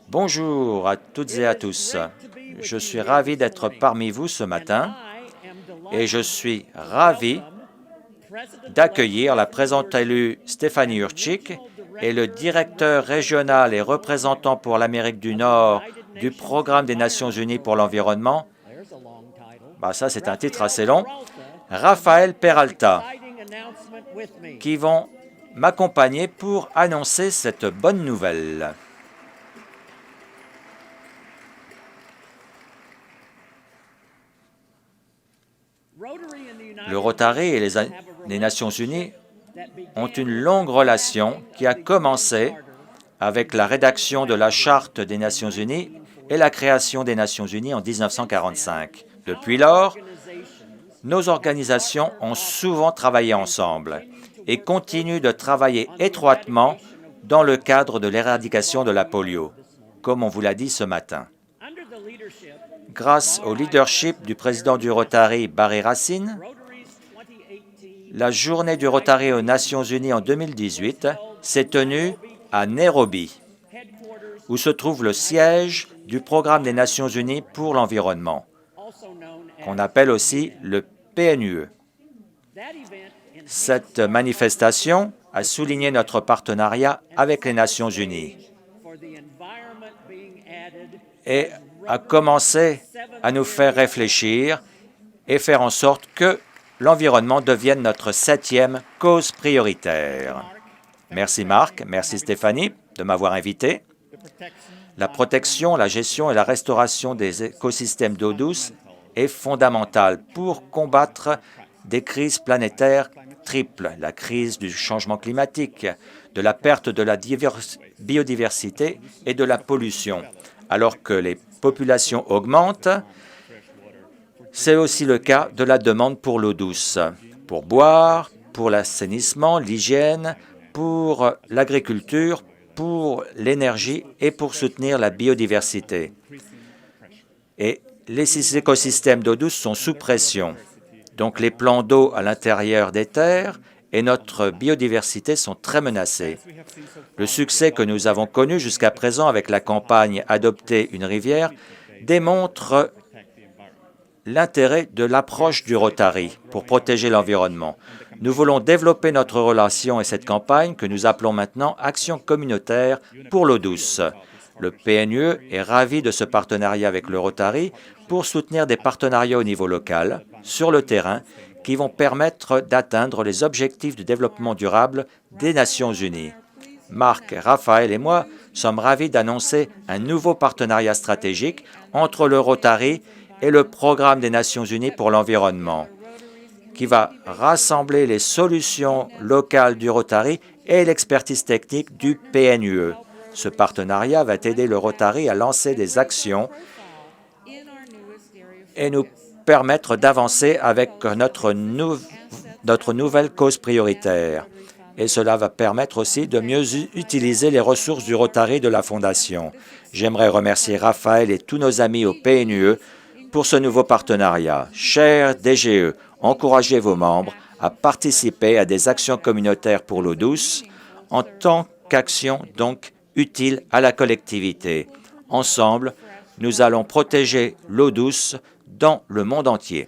Bonjour à toutes et à tous. Je suis ravi d'être parmi vous ce matin et je suis ravi d'accueillir la présidente élue Stéphanie Jurczyk et le directeur régional et représentant pour l'Amérique du Nord du Programme des Nations unies pour l'environnement. Ça, c'est un titre assez long. Rafael Peralta, qui vont m'accompagner pour annoncer cette bonne nouvelle. Le Rotary et les Nations unies ont une longue relation qui a commencé avec la rédaction de la Charte des Nations unies et la création des Nations unies en 1945. Depuis lors, nos organisations ont souvent travaillé ensemble et continuent de travailler étroitement dans le cadre de l'éradication de la polio, comme on vous l'a dit ce matin. Grâce au leadership du président du Rotary, Barry Racine, la journée du Rotary aux Nations unies en 2018 s'est tenue à Nairobi, où se trouve le siège du Programme des Nations unies pour l'environnement, qu'on appelle aussi le PNUE. Cette manifestation a souligné notre partenariat avec les Nations unies et a commencé à nous faire réfléchir et faire en sorte que l'environnement devienne notre 7e cause prioritaire. Merci Marc, merci Stéphanie de m'avoir invité. La protection, la gestion et la restauration des écosystèmes d'eau douce est fondamentale pour combattre des crises planétaires triples, la crise du changement climatique, de la perte de la biodiversité et de la pollution. Alors que les populations augmentent, c'est aussi le cas de la demande pour l'eau douce, pour boire, pour l'assainissement, l'hygiène, pour l'agriculture, pour l'énergie et pour soutenir la biodiversité. Et les écosystèmes d'eau douce sont sous pression. Donc les plans d'eau à l'intérieur des terres et notre biodiversité sont très menacés. Le succès que nous avons connu jusqu'à présent avec la campagne « Adopter une rivière » démontre l'intérêt de l'approche du Rotary pour protéger l'environnement. Nous voulons développer notre relation et cette campagne que nous appelons maintenant « Action communautaire pour l'eau douce ». Le PNUE est ravi de ce partenariat avec le Rotary pour soutenir des partenariats au niveau local, sur le terrain, qui vont permettre d'atteindre les objectifs de développement durable des Nations unies. Marc, Raphaël et moi sommes ravis d'annoncer un nouveau partenariat stratégique entre le Rotary et le Programme des Nations unies pour l'environnement, qui va rassembler les solutions locales du Rotary et l'expertise technique du PNUE. Ce partenariat va aider le Rotary à lancer des actions et nous permettre d'avancer avec notre nouvelle cause prioritaire. Et cela va permettre aussi de mieux utiliser les ressources du Rotary de la Fondation. J'aimerais remercier Raphaël et tous nos amis au PNUE pour ce nouveau partenariat. Chers DGE, encouragez vos membres à participer à des actions communautaires pour l'eau douce en tant qu'action donc utile à la collectivité. Ensemble, nous allons protéger l'eau douce dans le monde entier.